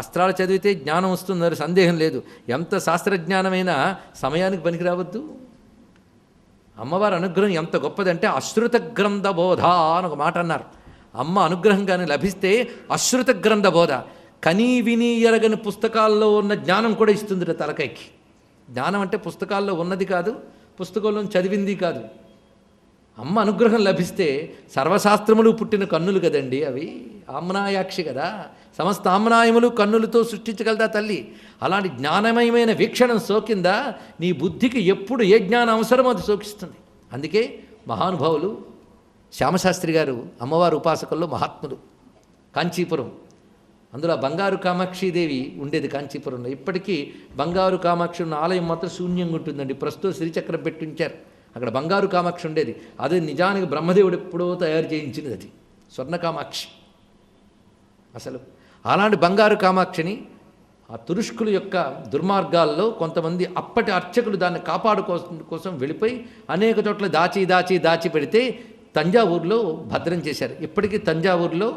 శాస్త్రాలు చదివితే జ్ఞానం వస్తుందని సందేహం లేదు. ఎంత శాస్త్రజ్ఞానమైనా సమయానికి పనికి రావద్దు. అమ్మవారి అనుగ్రహం ఎంత గొప్పదంటే అశ్రుత గ్రంథ బోధ అని ఒక మాట అన్నారు. అమ్మ అనుగ్రహం కానీ లభిస్తే అశ్రుత గ్రంథ బోధ, కనీ విని ఎరగని పుస్తకాల్లో ఉన్న జ్ఞానం కూడా ఇస్తుంది తలకైకి. జ్ఞానం అంటే పుస్తకాల్లో ఉన్నది కాదు, పుస్తకంలో చదివింది కాదు. అమ్మ అనుగ్రహం లభిస్తే సర్వశాస్త్రములు పుట్టిన కన్నులు కదండి అవి. ఆమ్నాయాక్షి కదా, సమస్త ఆమ్నాయములు కన్నులతో సృష్టించగలదా తల్లి. అలాంటి జ్ఞానమయమైన వీక్షణం సోకిందా నీ బుద్ధికి ఎప్పుడు ఏ జ్ఞానం అవసరమో అది సోకిస్తుంది. అందుకే మహానుభావులు శ్యామశాస్త్రి గారు అమ్మవారి ఉపాసకుల్లో మహాత్ములు. కాంచీపురం, అందులో బంగారు కామాక్షిదేవి ఉండేది కాంచీపురంలో. ఇప్పటికీ బంగారు కామాక్షి ఉన్న ఆలయం మాత్రం శూన్యంగా ఉంటుందండి. ప్రస్తుతం శ్రీచక్రం పెట్టి ఉంచారు. అక్కడ బంగారు కామాక్షి ఉండేది. అది నిజానికి బ్రహ్మదేవుడు ఎప్పుడో తయారు చేయించినది. అది స్వర్ణ కామాక్షి అసలు. అలాంటి బంగారు కామాక్షిని ఆ తురుష్కుల యొక్క దుర్మార్గాల్లో కొంతమంది అప్పటి అర్చకులు దాన్ని కోసం వెళ్ళిపోయి అనేక చోట్ల దాచి పెడితే తంజావూరులో భద్రం చేశారు. ఇప్పటికీ తంజావూరులో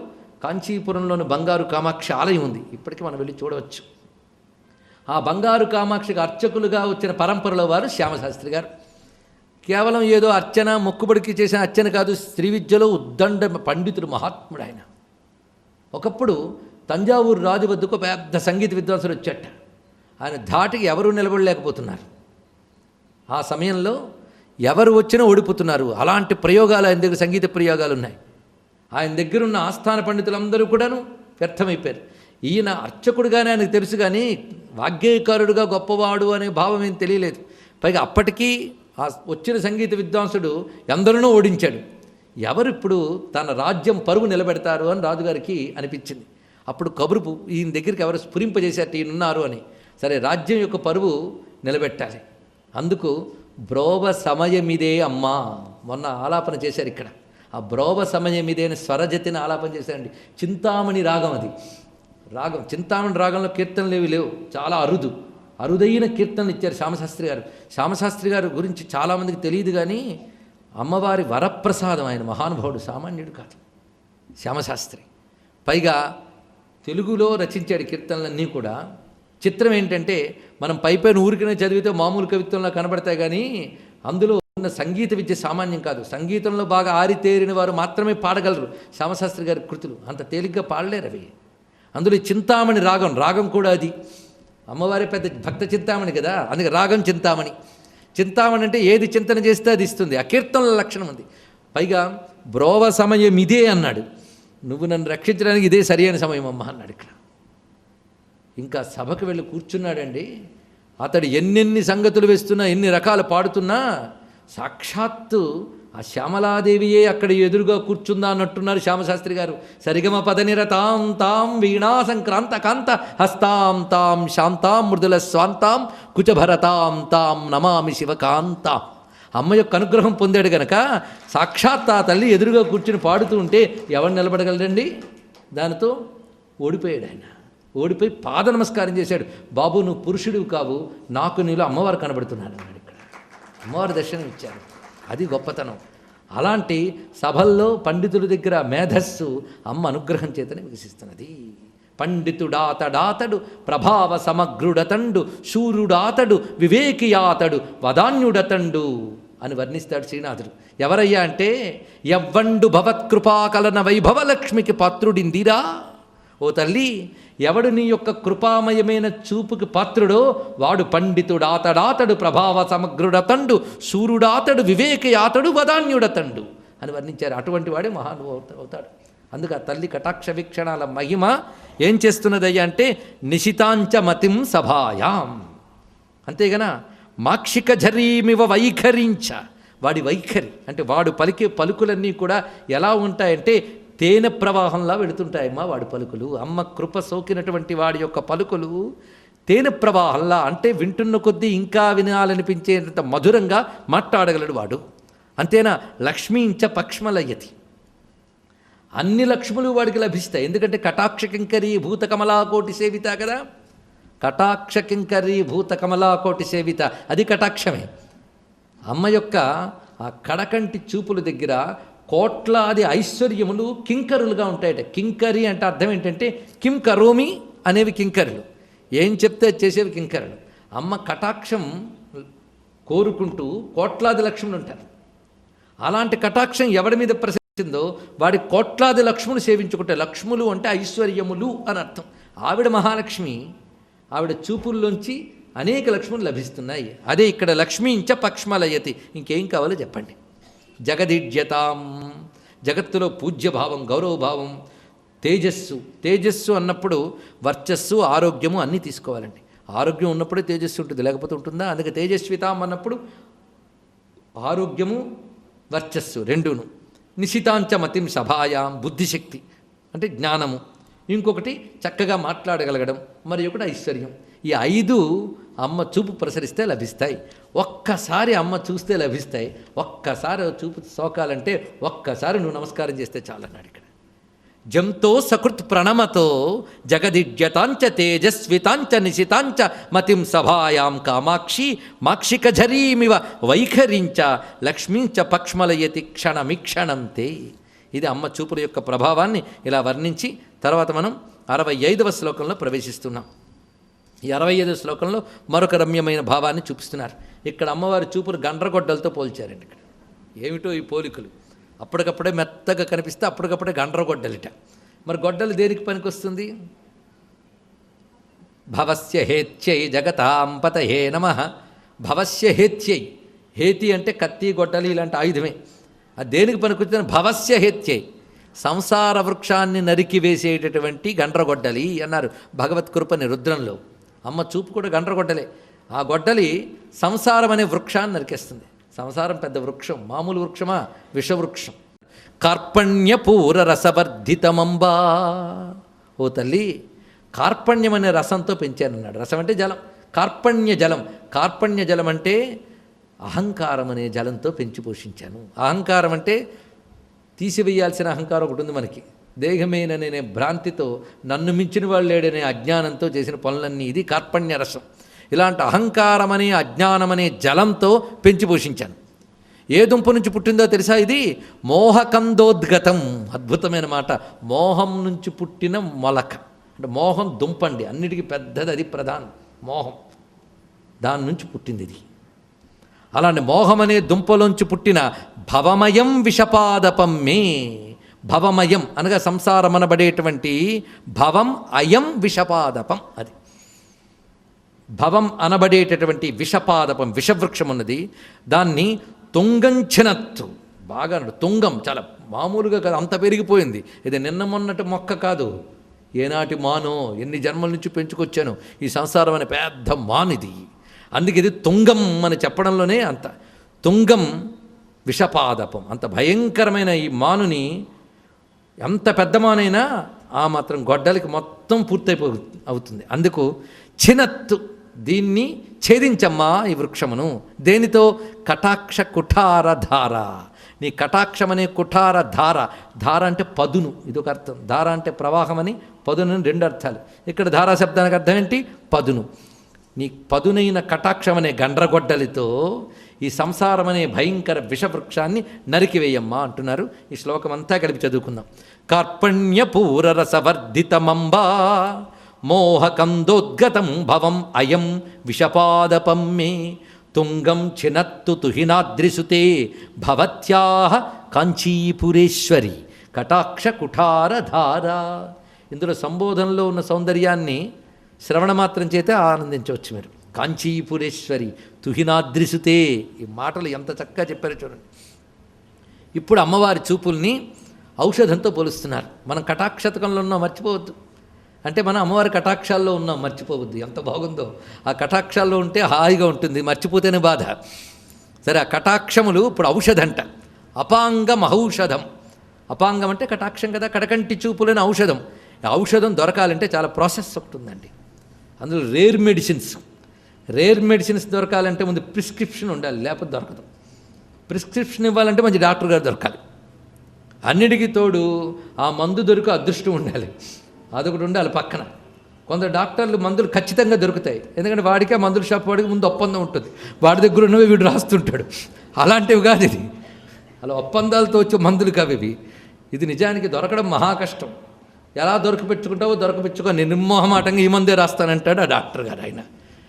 కాంచీపురంలోని బంగారు కామాక్షి ఆలయం ఉంది. ఇప్పటికీ మనం వెళ్ళి చూడవచ్చు. ఆ బంగారు కామాక్షికి అర్చకులుగా వచ్చిన పరంపరలో వారు శ్యామశాస్త్రి గారు. కేవలం ఏదో అర్చన మొక్కుబడికి చేసిన అర్చన కాదు, శ్రీ విద్యలో ఉద్దండ పండితుడు, మహాత్ముడు ఆయన. ఒకప్పుడు తంజావూరు రాజు వద్దకు పెద్ద సంగీత విద్వాంసుడు వచ్చాట. ఆయన ధాటికి ఎవరూ నిలబడలేకపోతున్నారు. ఆ సమయంలో ఎవరు వచ్చినా ఓడిపోతున్నారు. అలాంటి ప్రయోగాలు ఆయన దగ్గర, సంగీత ప్రయోగాలు ఉన్నాయి. ఆయన దగ్గరున్న ఆస్థాన పండితులందరూ కూడాను వ్యర్థమైపోయారు. ఈయన అర్చకుడుగానే ఆయనకు తెలుసు, కానీ వాగ్గేయకారుడుగా గొప్పవాడు అనే భావం ఏం తెలియలేదు. పైగా అప్పటికీ ఆ వచ్చిన సంగీత విద్వాంసుడు ఎందరినో ఓడించాడు. ఎవరు ఇప్పుడు తన రాజ్యం పరువు నిలబెడతారు అని రాజుగారికి అనిపించింది. అప్పుడు కబురు ఈయన దగ్గరికి ఎవరు స్ఫురింపజేశారు, ఈయనున్నారు అని. సరే, రాజ్యం యొక్క పరువు నిలబెట్టాలి. అందుకు బ్రోవ సమయమిదే అమ్మా, మొన్న ఆలాపన చేశారు ఇక్కడ. ఆ బ్రోవ సమయమిదే అని స్వరజతిని ఆలాపన చేశారండి. చింతామణి రాగం అది. రాగం చింతామణి రాగంలో కీర్తనలు లేవు, చాలా అరుదైన కీర్తనలు ఇచ్చారు శ్యామశాస్త్రి గారు. శ్యామశాస్త్రి గారి గురించి చాలామందికి తెలియదు, కానీ అమ్మవారి వరప్రసాదం. ఆయన మహానుభావుడు, సామాన్యుడు కాదు శ్యామశాస్త్రి. పైగా తెలుగులో రచించాడు కీర్తనలన్నీ కూడా. చిత్రం ఏంటంటే, మనం పైపైన ఊరికనే చదివితే మామూలు కవిత్వంలో కనబడతాయి, కానీ అందులో ఉన్న సంగీత విద్య సామాన్యం కాదు. సంగీతంలో బాగా ఆరితేరిన వారు మాత్రమే పాడగలరు శ్యామశాస్త్రి గారి కృతులు. అంత తేలిగ్గా పాడలేరు అవి. అందులో చింతామణి రాగం కూడా అది. అమ్మవారి పెద్ద భక్త చింతామణి కదా, అందుకే రాగం చింతామణి. చింతామణి అంటే ఏది చింతన చేస్తే అది ఇస్తుంది. ఆ కీర్తనల లక్షణం ఉంది. పైగా బ్రోవ సమయం ఇదే అన్నాడు. నువ్వు నన్ను రక్షించడానికి ఇదే సరి అయిన సమయం అమ్మ అన్నాడు ఇక్కడ. ఇంకా సభకు వెళ్ళి కూర్చున్నాడండి. అతడు ఎన్నెన్ని సంగతులు వేస్తున్నా, ఎన్ని రకాలు పాడుతున్నా, సాక్షాత్తు ఆ శ్యామలాదేవియే అక్కడ ఎదురుగా కూర్చుందా అన్నట్టున్నారు శ్యామశాస్త్రి గారు. సరిగమ పదనిరతాం తాం వీణా సంక్రాంత కాంత హస్తాం తాం శాంతాం మృదుల స్వాంతాం కుచభరతాం తాం నమామి శివకాంతాం. అమ్మ యొక్క అనుగ్రహం పొందాడు గనక సాక్షాత్ ఆ తల్లి ఎదురుగా కూర్చుని పాడుతూ ఉంటే ఎవరు నిలబడగలరండి? దానితో ఓడిపోయాడు ఆయన. ఓడిపోయి పాద నమస్కారం చేశాడు. బాబు, నువ్వు పురుషుడివి కావు, నాకు నీలో అమ్మవారు కనబడుతున్నాడు అన్నాడు. ఇక్కడ అమ్మవారి దర్శనం ఇచ్చారు. అది గొప్పతనం. అలాంటి సభల్లో పండితుల దగ్గర మేధస్సు అమ్మ అనుగ్రహం చేతనే వికసిస్తున్నది. పండితుడాతడాతడు ప్రభావ సమగ్రుడతండు శూరుడాతడు వివేకియాతడు వదాన్యుడతండు అని వర్ణిస్తాడు శ్రీనాథుడు. ఎవరయ్యా అంటే, ఎవ్వండు భవత్కృపాకలన వైభవలక్ష్మికి పాత్రుడిందిరా. ఓ తల్లి, ఎవడు నీ యొక్క కృపామయమైన చూపుకి పాత్రుడో వాడు పండితుడాతడాతడు ప్రభావ సమగ్రుడతండు శూరుడాతడు వివేకయాతడు వదాన్యుడతండు అని వర్ణించారు. అటువంటి వాడే మహానుభావుడు అవుతాడు. అందుకు ఆ తల్లి కటాక్ష వీక్షణాల మహిమ ఏం చేస్తున్నదయ్యా అంటే, నిశితాంచ మతిం సభాయాం. అంతేగాన మాక్షిక ఝరీమివ వైఖరించ. వాడి వైఖరి అంటే వాడు పలికే పలుకులన్నీ కూడా ఎలా ఉంటాయంటే తేనె ప్రవాహంలా వెళుతుంటాయమ్మా వాడి పలుకులు. అమ్మ కృప సోకినటువంటి వాడి యొక్క పలుకులు తేనె ప్రవాహంలా, అంటే వింటున్న కొద్దీ ఇంకా వినాలనిపించేంత మధురంగా మాట్లాడగలడు వాడు. అంతేనా, లక్ష్మీంచ పక్ష్మలయతి. అన్ని లక్ష్ములు వాడికి లభిస్తాయి. ఎందుకంటే కటాక్ష కింకరీ భూత కమలాకోటి సేవిత కదా. కటాక్ష కింకరీ భూత కమలాకోటి సేవిత, అది కటాక్షమే. అమ్మ యొక్క ఆ కడకంటి చూపుల దగ్గర కోట్లాది ఐశ్వర్యములు కింకరులుగా ఉంటాయట. కింకరి అంటే అర్థం ఏంటంటే కిం కరోమి అనేవి కింకరులు, ఏం చెప్తే చేసేవి కింకరులు. అమ్మ కటాక్షం కోరుకుంటూ కోట్లాది లక్ష్ములు ఉంటారు. అలాంటి కటాక్షం ఎవడి మీద ప్రసరించిందో వాడి కోట్లాది లక్ష్ములు సేవించుకుంటే, లక్ష్ములు అంటే ఐశ్వర్యములు అని అర్థం. ఆవిడ మహాలక్ష్మి, ఆవిడ చూపుల్లోంచి అనేక లక్ష్ములు లభిస్తున్నాయి. అదే ఇక్కడ లక్ష్మీంచ పక్ష్మలయతి. ఇంకేం కావాలో చెప్పండి. జగదిడ్యతాం, జగత్తులో పూజ్యభావం, గౌరవభావం, తేజస్సు. తేజస్సు అన్నప్పుడు వర్చస్సు, ఆరోగ్యము అన్నీ తీసుకోవాలండి. ఆరోగ్యం ఉన్నప్పుడే తేజస్సు ఉంటుంది, లేకపోతే ఉంటుందా? అందుకే తేజస్వితాం అన్నప్పుడు ఆరోగ్యము వర్చస్సు రెండును. నిశితాంచ మతిం సభాయాం, బుద్ధిశక్తి అంటే జ్ఞానము. ఇంకొకటి చక్కగా మాట్లాడగలగడం, మరి ఒకటి ఐశ్వర్యం. ఈ 5 అమ్మ చూపు ప్రసరిస్తే లభిస్తాయి. ఒక్కసారి అమ్మ చూస్తే లభిస్తాయి. ఒక్కసారి చూపు సోకాలంటే ఒక్కసారి నువ్వు నమస్కారం చేస్తే చాలన్నాడు ఇక్కడ. జంతో సకృత్ ప్రణమతో జగదిడ్యతాంచ తేజస్వితాంచ నిశితాంచ మతిం సభాయాం కామాక్షి మాక్షిక ఝరీమివ వైఖరించ లక్ష్మీంచ పక్ష్మలయతి క్షణమిక్షణంతే. ఇది అమ్మ చూపుల యొక్క ప్రభావాన్ని ఇలా వర్ణించి తర్వాత మనం 65వ శ్లోకంలో ప్రవేశిస్తున్నాం. ఈ 65వ శ్లోకంలో మరొక రమ్యమైన భావాన్ని చూపిస్తున్నారు. ఇక్కడ అమ్మవారి చూపులు గండ్రగొడ్డలతో పోల్చారండి. ఇక్కడ ఏమిటో ఈ పోలికలు. అప్పటికప్పుడే మెత్తగా కనిపిస్తే అప్పటికప్పుడే గండ్రగొడ్డలిట. మరి గొడ్డలు దేనికి పనికొస్తుంది? భవస్య హేత్యై జగతాంపతయే నమః. భవస్య హేత్యై, హేతి అంటే కత్తి, గొడ్డలి ఇలాంటి ఆయుధమే. అది దేనికి పనికొచ్చింది? భవస్య హేత్యై, సంసార వృక్షాన్ని నరికి వేసేటటువంటి గండ్రగొడ్డలి అన్నారు భగవత్కృపని రుద్రంలో. అమ్మ చూపు కూడా గండ్రగొడ్డలే. ఆ గొడ్డలి సంసారం అనే వృక్షాన్ని నరికేస్తుంది. సంసారం పెద్ద వృక్షం, మామూలు వృక్షమా? విషవృక్షం. కార్పణ్యపూర రసవర్ధితమంబా. ఓ తల్లి, కార్పణ్యం అనే రసంతో పెంచానన్నాడు. రసం అంటే జలం, కార్పణ్య జలం. కార్పణ్య జలం అంటే అహంకారం అనే జలంతో పెంచి పోషించాను. అహంకారం అంటే తీసివేయాల్సిన అహంకారం ఒకటి ఉంది మనకి. దేహమేననే భ్రాంతితో నన్ను మించిన వాళ్ళు లేడనే అజ్ఞానంతో చేసిన పనులన్నీ, ఇది కార్పణ్య రసం. ఇలాంటి అహంకారమనే అజ్ఞానమనే జలంతో పెంచి పోషించాను. ఏ దుంప నుంచి పుట్టిందో తెలుసా? ఇది మోహకందోద్గతం. అద్భుతమైన మాట. మోహం నుంచి పుట్టిన మొలక. అంటే మోహం దుంపండి, అన్నిటికీ పెద్దది, అది ప్రధానం. మోహం దాని నుంచి పుట్టింది ఇది. అలాంటి మోహం అనే దుంపలోంచి పుట్టిన భవమయం విషపాదపం మే. భవమయం అనగా సంసారం అనబడేటువంటి భవం అయం విషపాదపం. అది భవం అనబడేటటువంటి విషపాదపం, విషవృక్షం ఉన్నది. దాన్ని తుంగంచినత్తు, బాగా తుంగం, చాలా మామూలుగా కాదు, అంత పెరిగిపోయింది. ఇది నిన్న మొన్నటి మొక్క కాదు, ఏనాటి మానో, ఎన్ని జన్మల నుంచి పెంచుకొచ్చాను. ఈ సంసారం అనే పెద్ద మానిది. అందుకే ఇది తుంగం అని చెప్పడంలోనే అంత. తుంగం విషపాదపం. అంత భయంకరమైన ఈ మానుని, ఎంత పెద్ద మానైనా ఆ మాత్రం గొడ్డలికి మొత్తం అవుతుంది. అందుకు చినత్తు, దీన్ని ఛేదించమ్మా ఈ వృక్షమును. దేనితో? కటాక్ష కుఠార ధార. నీ కటాక్షం అనే కుఠార ధార. ధార అంటే పదును, ఇదొక అర్థం. ధార అంటే ప్రవాహమని, పదునని 2 అర్థాలు. ఇక్కడ ధారా శబ్దానికి అర్థం ఏంటి? పదును. నీ పదునైన కటాక్షం అనే గండ్రగొడ్డలితో ఈ సంసారం అనే భయంకర విషవృక్షాన్ని నరికివేయమ్మా అంటున్నారు. ఈ శ్లోకం అంతా కలిపి చదువుకుందాం. కార్పణ్యపూరరసవర్ధితమంబా మోహకందోద్గతం భవం అయం విషపాదపం మే తుంగం చినత్తు తుహినాద్రిసుతే భవత్యాహ కాంచీపురేశ్వరి కటాక్ష కుఠారధార. ఇందులో సంబోధనలో ఉన్న సౌందర్యాన్ని శ్రవణ మాత్రం చేతే ఆనందించవచ్చు మీరు. కాంచీపురేశ్వరి తుహినాద్రిసుతే. ఈ మాటలు ఎంత చక్కగా చెప్పారో చూడండి. ఇప్పుడు అమ్మవారి చూపుల్ని ఔషధంతో పోలుస్తున్నారు. మనం కటాక్షతకంలో ఉన్నాం, మర్చిపోవద్దు. అంటే మనం అమ్మవారి కటాక్షాల్లో ఉన్నాం, మర్చిపోవద్దు. ఎంత బాగుందో ఆ కటాక్షాల్లో ఉంటే హాయిగా ఉంటుంది, మర్చిపోతేనే బాధ. సరే, ఆ కటాక్షములు ఇప్పుడు ఔషధంట. అపాంగం ఔషధం. అపాంగం అంటే కటాక్షం కదా, కడకంటి చూపులని ఔషధం. ఔషధం దొరకాలంటే చాలా ప్రాసెస్ ఒకటి ఉందండి. అందులో రేర్ మెడిసిన్స్ దొరకాలంటే ముందు ప్రిస్క్రిప్షన్ ఉండాలి, లేకపోతే దొరకదు. ప్రిస్క్రిప్షన్ ఇవ్వాలంటే మంచి డాక్టర్ గారు దొరకాలి. అన్నిటికీ తోడు ఆ మందు దొరికి అదృష్టం ఉండాలి, అదొకటి ఉండాలి పక్కన. కొందరు డాక్టర్లు మందులు ఖచ్చితంగా దొరుకుతాయి, ఎందుకంటే వాడికే మందుల షాప్ వాడికి ముందు ఒప్పందం ఉంటుంది, వాడి దగ్గర ఉన్నవి వీడు రాస్తుంటాడు. అలాంటివి కాదు ఇది. అలా ఒప్పందాలతో వచ్చే మందులు కావు ఇవి. ఇది నిజానికి దొరకడం మహా కష్టం. ఎలా దొరకపెట్టుకుంటావో దొరకపెట్టుకో, నిర్మోహమాటంగా ఈ మందే రాస్తానంటాడు ఆ డాక్టర్ గారు. ఆయన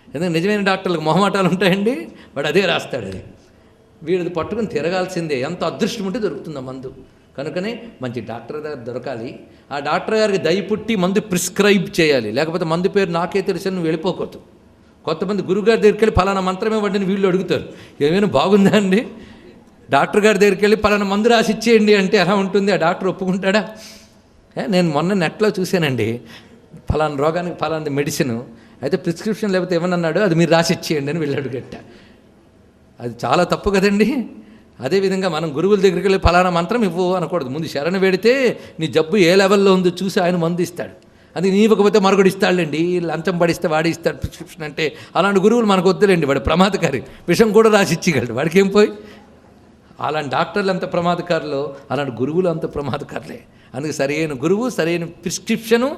ఎందుకంటే నిజమైన డాక్టర్లకు మొహమాటాలు ఉంటాయండి, వాడు అదే రాస్తాడు. అది వీడిది పట్టుకుని తిరగాల్సిందే, ఎంత అదృష్టం ఉంటే దొరుకుతుంది ఆ మందు. కనుకనే మంచి డాక్టర్ దగ్గర దొరకాలి. ఆ డాక్టర్ గారికి దయ పుట్టి మందు ప్రిస్క్రైబ్ చేయాలి, లేకపోతే మందు పేరు నాకే తెలుసు నువ్వు వెళ్ళిపోకూడదు. కొంతమంది గురుగారి దగ్గరికి వెళ్ళి ఫలానా మంత్రమే వాడిని వీళ్ళు అడుగుతారు, ఏమైనా బాగుందా అండి? డాక్టర్ గారి దగ్గరికి వెళ్ళి ఫలానా మందు రాసి ఇచ్చేయండి అంటే ఎలా ఉంటుంది? ఆ డాక్టర్ ఒప్పుకుంటాడా? నేను మొన్న నెట్లో చూశానండి, ఫలానా రోగానికి ఫలానా మెడిసిన్ అయితే ప్రిస్క్రిప్షన్ లేకపోతే ఏమన్నాడు, అది మీరు రాసి ఇచ్చేయండి అని వెళ్ళాడు గట్ట. అది చాలా తప్పు కదండి. అదేవిధంగా మనం గురువుల దగ్గరికి వెళ్ళి ఫలానా మంత్రం ఇవ్వు అనకూడదు. ముందు శరణ వేడితే నీ జబ్బు ఏ లెవెల్లో ఉందో చూసి ఆయన మందు ఇస్తాడు. అది నీ ఇవ్వకపోతే మరొకటి ఇస్తాడులేండి, లంచం పడిస్తే వాడి ఇస్తాడు ప్రిస్క్రిప్షన్ అంటే. అలాంటి గురువులు మనకు వద్దులేండి, వాడు ప్రమాదకారి, విషం కూడా రాసి ఇచ్చేయగలడు, వాడికి ఏం పోయి. అలాంటి డాక్టర్లు అంత ప్రమాదకారులు, అలాంటి గురువులు అంత ప్రమాదకారులే. అందుకే సరైన గురువు, సరైన ప్రిస్క్రిప్షను,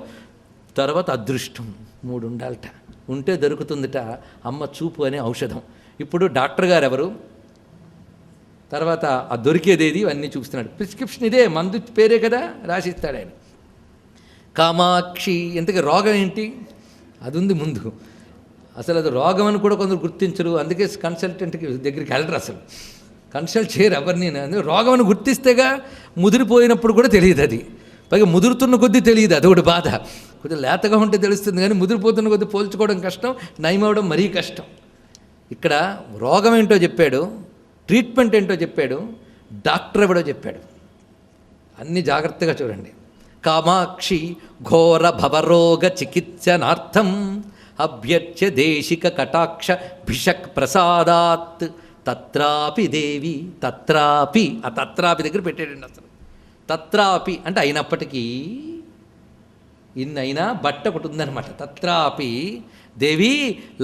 తర్వాత అదృష్టం, 3 ఉండాలట. ఉంటే దొరుకుతుందిట అమ్మ చూపు అనే ఔషధం. ఇప్పుడు డాక్టర్ గారు ఎవరు, తర్వాత ఆ దొరికేదేది అన్నీ చూస్తున్నాడు. ప్రిస్క్రిప్షన్ ఇదే, మందు పేరే కదా రాసిస్తాడు ఆయన. కామాక్షి, ఇంతకీ రోగం ఏంటి అది ఉంది ముందు. అసలు అది రోగం అని కూడా కొందరు గుర్తించరు, అందుకే కన్సల్టెంట్కి దగ్గరికి వెళ్ళరు, అసలు కన్సల్ట్ చేయరు ఎవరిని. అందుకే రోగం అని గుర్తిస్తేగా, ముదిరిపోయినప్పుడు కూడా తెలియదు అది, పైగా ముదురుతున్న కొద్దీ తెలియదు, అదొకటి బాధ. కొద్దిగా లేతగా ఉంటే తెలుస్తుంది కానీ ముదిరిపోతున్న కొద్దీ పోల్చుకోవడం కష్టం, నయమవడం మరీ కష్టం. ఇక్కడ రోగం ఏంటో చెప్పాడు, ట్రీట్మెంట్ ఏంటో చెప్పాడు, డాక్టర్ ఎవడో చెప్పాడు. అన్నీ జాగ్రత్తగా చూడండి. కామాక్షి ఘోర భవరోగ చికిత్సనార్థం అభ్యర్చ్య దేశిక కటాక్ష భిషక్ ప్రసాదాత్ తత్రాపి దేవి. తత్రాపి, ఆ తత్రాపి దగ్గర పెట్టాడండి. అసలు తత్రాపి అంటే అయినప్పటికీ, ఇన్నైనా బట్ట ఒకటి ఉందన్నమాట. తత్రాపి దేవి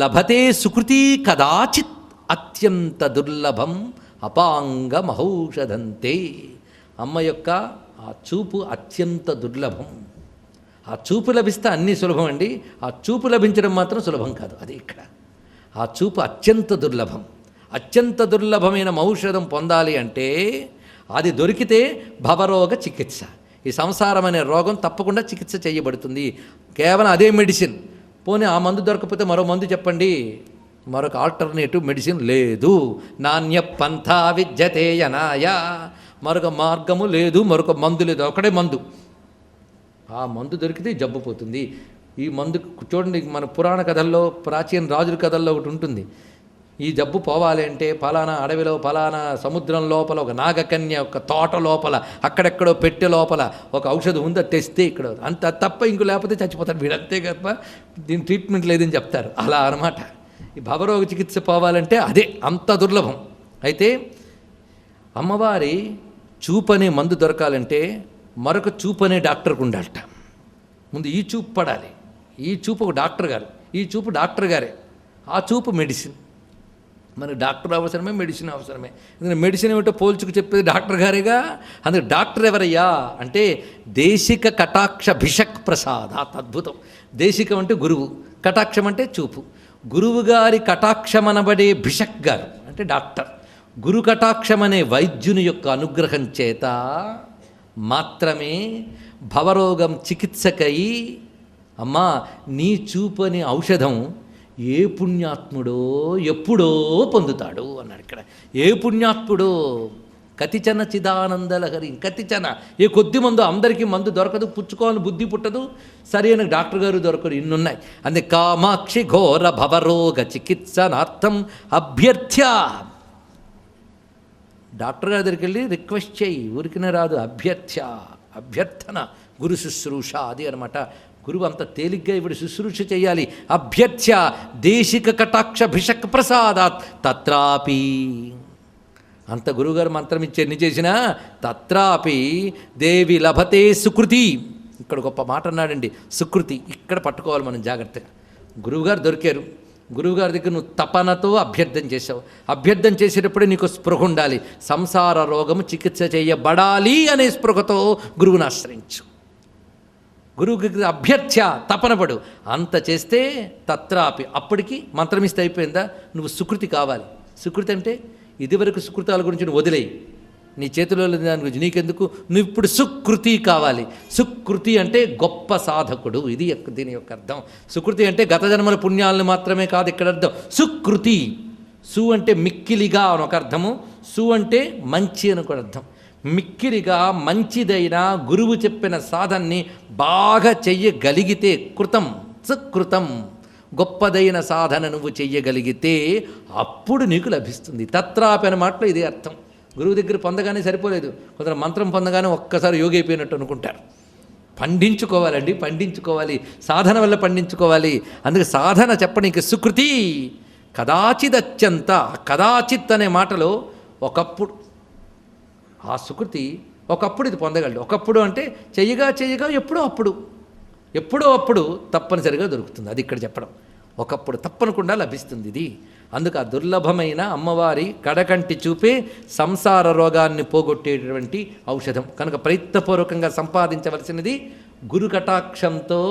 లభతే సుకృతి కదాచిత్ అత్యంత దుర్లభం అపాంగమహౌషధంతే. అమ్మ యొక్క ఆ చూపు అత్యంత దుర్లభం. ఆ చూపు లభిస్తే అన్నీ సులభం అండి, ఆ చూపు లభించడం మాత్రం సులభం కాదు. అది ఇక్కడ ఆ చూపు అత్యంత దుర్లభం. అత్యంత దుర్లభమైన ఔషధం పొందాలి అంటే అది దొరికితే భవరోగ చికిత్స, ఈ సంసారం అనే రోగం తప్పకుండా చికిత్స చేయబడుతుంది. కేవలం అదే మెడిసిన్. పోనీ ఆ మందు దొరకకపోతే మరో మందు చెప్పండి, మరొక ఆల్టర్నేటివ్ మెడిసిన్ లేదు. నాణ్య పంథా విద్యతే యనాయ, మరొక మార్గము లేదు, మరొక మందు లేదు, ఒకటే మందు. ఆ మందు దొరికితే జబ్బు పోతుంది. ఈ మందు చూడండి, మన పురాణ కథల్లో, ప్రాచీన రాజుల కథల్లో ఒకటి ఉంటుంది. ఈ జబ్బు పోవాలి అంటే ఫలానా అడవిలో, ఫలానా సముద్రం లోపల, ఒక నాగకన్య ఒక తోట లోపల, అక్కడెక్కడో పెట్టె లోపల ఒక ఔషధం ఉందో తెస్తే ఇక్కడ, అంత తప్ప ఇంకో లేకపోతే చచ్చిపోతాడు వీడు, అంతే తప్ప దీని ట్రీట్మెంట్ లేదని చెప్తారు. అలా అనమాట. ఈ భవరోగ చికిత్స పోవాలంటే అదే అంత దుర్లభం. అయితే అమ్మవారి చూపు అనే మందు దొరకాలంటే మరొక చూపు అనే డాక్టర్కి ఉండాలట. ముందు ఈ చూపు పడాలి. ఈ చూపు ఒక డాక్టర్ గారు, ఈ చూపు డాక్టర్ గారే, ఆ చూపు మెడిసిన్. మనకు డాక్టర్ అవసరమే, మెడిసిన్ అవసరమే. ఎందుకంటే మెడిసిన్ ఏమిటో పోల్చుకు చెప్పేది డాక్టర్ గారేగా. అందుకే డాక్టర్ ఎవరయ్యా అంటే దేశిక కటాక్ష భిషక్ ప్రసాదాత్. అద్భుతం. దేశికం అంటే గురువు, కటాక్షం అంటే చూపు. గురువు గారి కటాక్షం అనబడే భిషక్ గారు అంటే డాక్టర్. గురు కటాక్షం అనే వైద్యుని యొక్క అనుగ్రహం చేత మాత్రమే భవరోగం చికిత్సకై అమ్మా నీ చూపు అనే ఔషధం ఏ పుణ్యాత్ముడో ఎప్పుడో పొందుతాడు అన్నాడు ఇక్కడ. ఏ పుణ్యాత్ముడో కతిచన చిదానందలహరి. కతిచన ఏ కొద్ది మందు, అందరికీ మందు దొరకదు, పుచ్చుకోవాలని బుద్ధి పుట్టదు, సరైన డాక్టర్ గారు దొరకరు, ఇన్నున్నాయి. అందే కామాక్షి ఘోర భవరోగ చికిత్సనార్థం అభ్యర్థ్య. డాక్టర్ గారి దగ్గరికి వెళ్ళి రిక్వెస్ట్ చేయి, ఊరికినే రాదు. అభ్యర్థ్య, అభ్యర్థన, గురు శుశ్రూష అది అనమాట. గురువు అంత తేలిగ్గా ఇప్పుడు శుశ్రూష చేయాలి. అభ్యర్థ్య దేశిక కటాక్ష భిషక్ ప్రసాదాత్ తత్రాపి. అంత గురువుగారు మంత్రం ఇచ్చి ఎన్ని చేసినా తత్రాపి దేవి లభతే సుకృతి. ఇక్కడ గొప్ప మాట అన్నాడండి, సుకృతి. ఇక్కడ పట్టుకోవాలి మనం జాగ్రత్తగా. గురువుగారు దొరికారు, గురువుగారి దగ్గర నువ్వు తపనతో అభ్యర్థన చేసావు. అభ్యర్థన చేసేటప్పుడే నీకు స్పృహ ఉండాలి. సంసార రోగము చికిత్స చేయబడాలి అనే స్పృహతో గురువుని ఆశ్రయించు. గురువుకి అభ్యర్థ్య, తపనపడు. అంత చేస్తే తత్రాపి, అప్పటికి మంత్రం ఇస్తే అయిపోయిందా, నువ్వు సుకృతి కావాలి. సుకృతి అంటే ఇదివరకు సుకృతాల గురించి నువ్వు వదిలేయి. నీ చేతిలో లేని దాని గురించి నీకెందుకు, నువ్వు ఇప్పుడు సుకృతి కావాలి. సుకృతి అంటే గొప్ప సాధకుడు, ఇది దీని యొక్క అర్థం. సుకృతి అంటే గత జన్మల పుణ్యాలను మాత్రమే కాదు ఇక్కడ అర్థం. సుకృతి, సు అంటే మిక్కిలిగా అని ఒక అర్థము, సు అంటే మంచి అని ఒక అర్థం. మిక్కిలిగా మంచిదైన గురువు చెప్పిన సాధనని బాగా చెయ్యగలిగితే, కృతం సుకృతం, గొప్పదైన సాధన నువ్వు చెయ్యగలిగితే అప్పుడు నీకు లభిస్తుంది. తత్రాపి అనే మాటలో ఇదే అర్థం. గురువు దగ్గర పొందగానే సరిపోలేదు, కొందరు మంత్రం పొందగానే ఒక్కసారి యోగి అయిపోయినట్టు అనుకుంటారు. పండించుకోవాలండి, పండించుకోవాలి, సాధన వల్ల పండించుకోవాలి. అందుకే సాధన చెప్పడానికి సుకృతి కదాచిత్ అత్యంత, కదాచిత్ అనే మాటలో ఒకప్పుడు, ఆ సుకృతి ఒకప్పుడు ఇది పొందగలడు. ఒకప్పుడు అంటే చెయ్యగా ఎప్పుడో అప్పుడు తప్పనిసరిగా దొరుకుతుంది. అది ఇక్కడ చెప్పడం, ఒకప్పుడు తప్పనకుండా లభిస్తుంది ఇది. అందుకు ఆ దుర్లభమైన అమ్మవారి కడకంటి చూపే సంసార రోగాన్ని పోగొట్టేటువంటి ఔషధం. కనుక ప్రయత్నపూర్వకంగా సంపాదించవలసినది గురు కటాక్షంతో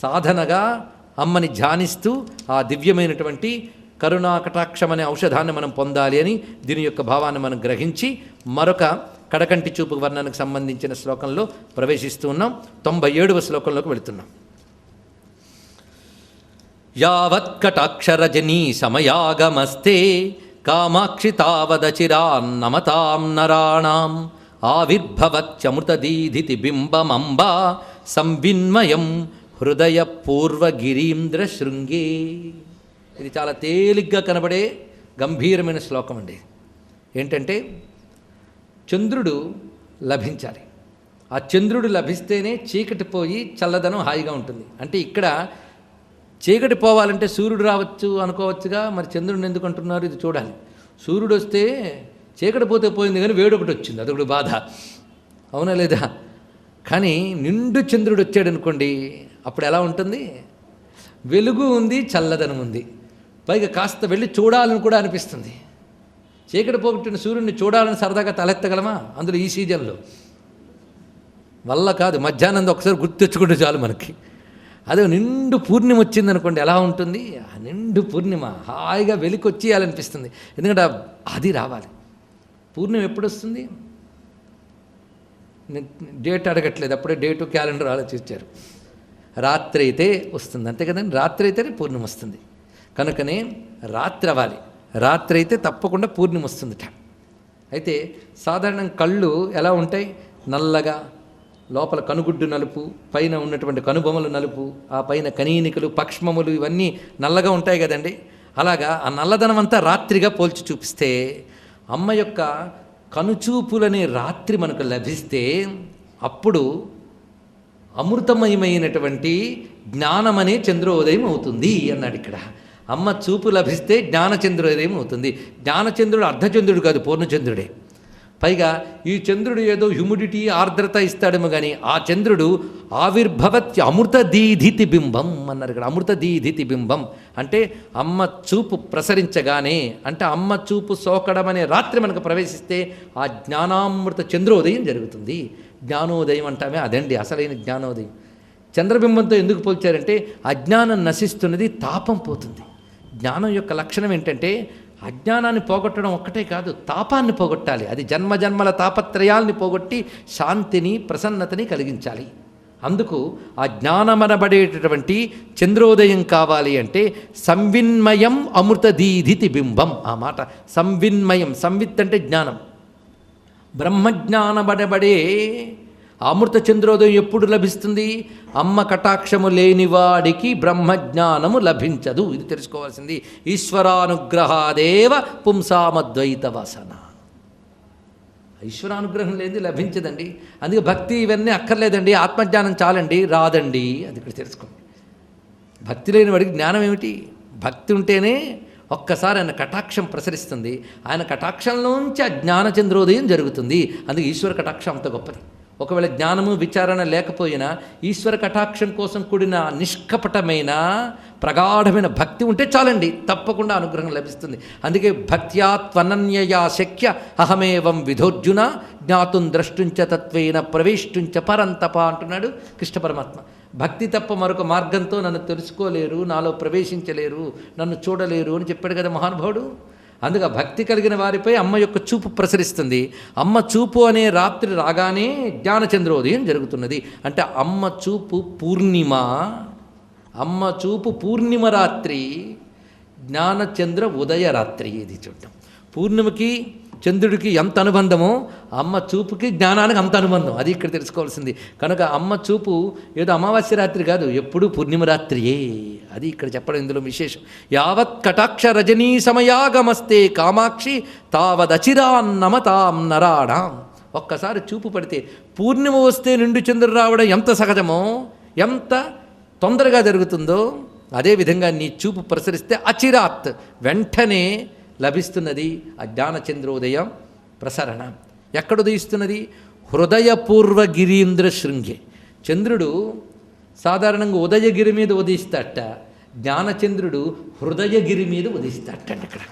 సాధనగా అమ్మని ధ్యానిస్తూ ఆ దివ్యమైనటువంటి కరుణా కటాక్షం అనే ఔషధాన్ని మనం పొందాలి అని దీని యొక్క భావాన్ని మనం గ్రహించి మరొక కడకంటి చూపు వర్ణనకు సంబంధించిన శ్లోకంలో ప్రవేశిస్తూ ఉన్నాం. 97వ శ్లోకంలోకి వెళుతున్నాం. యావత్కటాక్షరజనీ సమయాగమస్తే కామాక్షి తావదచిరాన్నమతాం నరాణాం ఆవిర్భవత్యమృతదీధితి బింబమంబా సంవిన్మయం హృదయ పూర్వగిరీంద్ర శృంగే. ఇది చాలా తేలిగ్గా కనబడే గంభీరమైన శ్లోకం అండి. ఏంటంటే చంద్రుడు లభించాలి. ఆ చంద్రుడు లభిస్తేనే చీకటి పోయి చల్లదనం హాయిగా ఉంటుంది. అంటే ఇక్కడ చీకటి పోవాలంటే సూర్యుడు రావచ్చు అనుకోవచ్చుగా, మరి చంద్రుడిని ఎందుకు అంటున్నారు, ఇది చూడాలి. సూర్యుడు వస్తే చీకటి పోతే పోయింది, కానీ వేడి ఒకటి వచ్చింది, అదొకటి బాధ, అవునా లేదా? కానీ నిండు చంద్రుడు వచ్చాడు అనుకోండి, అప్పుడు ఎలా ఉంటుంది? వెలుగు ఉంది, చల్లదనం ఉంది, పైగా కాస్త వెళ్ళి చూడాలని కూడా అనిపిస్తుంది. చీకటి పోగొట్టిన సూర్యుడిని చూడాలని సరదాగా తలెత్తగలమా? అందులో ఈ సీజన్లో వల్ల కాదు. మధ్యాహ్నం ఒకసారి గుర్తు తెచ్చుకుంటే చాలు మనకి. అదే నిండు పూర్ణిమ వచ్చిందనుకోండి, ఎలా ఉంటుంది? ఆ నిండు పూర్ణిమ హాయిగా వెలికొచ్చేయాలనిపిస్తుంది. ఎందుకంటే అది రావాలి. పూర్ణిమ ఎప్పుడు వస్తుంది? డేట్ అడగట్లేదు, అప్పుడే డేటు క్యాలెండర్ ఆలోచించారు. రాత్రి అయితే వస్తుంది, అంతే కదండి. రాత్రి అయితేనే పూర్ణిమ వస్తుంది. కనుకనే రాత్రి అవ్వాలి. రాత్రి అయితే తప్పకుండా పూర్ణిమ వస్తుందిట. అయితే సాధారణం కళ్ళు ఎలా ఉంటాయి? నల్లగా, లోపల కనుగుడ్డు నలుపు, పైన ఉన్నటువంటి కనుబొమలు నలుపు, ఆ పైన కనీనికలు పక్ష్మములు ఇవన్నీ నల్లగా ఉంటాయి కదండి. అలాగా ఆ నల్లదనం అంతా రాత్రిగా పోల్చి చూపిస్తే, అమ్మ యొక్క కనుచూపులనే రాత్రి మనకు లభిస్తే అప్పుడు అమృతమయమైనటువంటి జ్ఞానమనే చంద్రోదయం అవుతుంది అన్నాడు ఇక్కడ. అమ్మ చూపు లభిస్తే జ్ఞానచంద్రోదయం అవుతుంది. జ్ఞానచంద్రుడు అర్ధచంద్రుడు కాదు, పూర్ణచంద్రుడే. పైగా ఈ చంద్రుడు ఏదో హ్యూమిడిటీ ఆర్ద్రత ఇస్తాడేమో కానీ ఆ చంద్రుడు ఆవిర్భవత్ అమృతదీధితి బింబం అన్నారు ఇక్కడ. అమృతదీధితి బింబం అంటే అమ్మ చూపు ప్రసరించగానే, అంటే అమ్మ చూపు సోకడం అనే రాత్రి మనకు ప్రవేశిస్తే ఆ జ్ఞానామృత చంద్రోదయం జరుగుతుంది. జ్ఞానోదయం అంటామే, అదండి అసలైన జ్ఞానోదయం. చంద్రబింబంతో ఎందుకు పోల్చారంటే అజ్ఞానం నశిస్తున్నది, తాపం పోతుంది. జ్ఞానం యొక్క లక్షణం ఏంటంటే అజ్ఞానాన్ని పోగొట్టడం ఒక్కటే కాదు, తాపాన్ని పోగొట్టాలి. అది జన్మజన్మల తాపత్రయాల్ని పోగొట్టి శాంతిని, ప్రసన్నతని కలిగించాలి. అందుకు ఆ జ్ఞానమనబడేటటువంటి చంద్రోదయం కావాలి అంటే సంవిన్మయం అమృతదీధితి బింబం. ఆ మాట సంవిన్మయం, సంవిత్ అంటే జ్ఞానం, బ్రహ్మజ్ఞానబడబడే అమృత చంద్రోదయం ఎప్పుడు లభిస్తుంది? అమ్మ కటాక్షము లేనివాడికి బ్రహ్మజ్ఞానము లభించదు. ఇది తెలుసుకోవాల్సింది. ఈశ్వరానుగ్రహాదేవ పుంసామద్వైత వాసన. ఈశ్వరానుగ్రహం లేనిది లభించదండి. అందుకే భక్తి ఇవన్నీ అక్కర్లేదండి, ఆత్మజ్ఞానం చాలండి, రాదండి. అది ఇక్కడ తెలుసుకోండి. భక్తి లేని వాడికి జ్ఞానం ఏమిటి? భక్తి ఉంటేనే ఒక్కసారి ఆయన కటాక్షం ప్రసరిస్తుంది. ఆయన కటాక్షంలోంచి ఆ జ్ఞానచంద్రోదయం జరుగుతుంది. అందుకే ఈశ్వర కటాక్షం అంత గొప్పది. ఒకవేళ జ్ఞానము విచారణ లేకపోయినా ఈశ్వర కటాక్షం కోసం కూడిన నిష్కపటమైన ప్రగాఢమైన భక్తి ఉంటే చాలండి, తప్పకుండా అనుగ్రహం లభిస్తుంది. అందుకే భక్త్యా త్వనన్యయా శక్య అహమేవం విధోర్జున జ్ఞాతుం ద్రష్టుంచ తత్వేన ప్రవేష్టుంచ పరంతప అంటున్నాడు కృష్ణ పరమాత్మ. భక్తి తప్ప మరొక మార్గంతో నన్ను తెలుసుకోలేరు, నాలో ప్రవేశించలేరు, నన్ను చూడలేరు అని చెప్పాడు కదా మహానుభావుడు. అందుకే ఆ భక్తి కలిగిన వారిపై అమ్మ యొక్క చూపు ప్రసరిస్తుంది. అమ్మ చూపు అనే రాత్రి రాగానే జ్ఞానచంద్రోదయం జరుగుతున్నది. అంటే అమ్మ చూపు పూర్ణిమ, అమ్మ చూపు పూర్ణిమ రాత్రి, జ్ఞానచంద్ర ఉదయ రాత్రి. ఇది చూడటం పూర్ణిమకి చంద్రుడికి ఎంత అనుబంధమో అమ్మ చూపుకి జ్ఞానానికి అంత అనుబంధం. అది ఇక్కడ తెలుసుకోవాల్సింది. కనుక అమ్మ చూపు ఏదో అమావాస్య రాత్రి కాదు, ఎప్పుడూ పూర్ణిమ రాత్రియే. అది ఇక్కడ చెప్పడం ఇందులో విశేషం. యావత్ కటాక్ష రజనీ సమయాగమస్తే కామాక్షి తావదచిరాన్నమతాం నరాణాం. ఒక్కసారి చూపు పడితే పూర్ణిమ వస్తే నిండు చంద్రుడు రావడం ఎంత సహజమో, ఎంత తొందరగా జరుగుతుందో, అదేవిధంగా నీ చూపు ప్రసరిస్తే అచిరాత్ వెంటనే లభిస్తున్నది ఆ జ్ఞానచంద్రోదయం ప్రసరణ. ఎక్కడ ఉదయిస్తున్నది? హృదయపూర్వ గిరీంద్ర శృంగే. చంద్రుడు సాధారణంగా ఉదయగిరి మీద ఉదయిస్తాట, జ్ఞానచంద్రుడు హృదయగిరి మీద ఉదయిస్తాటండి. ఇక్కడ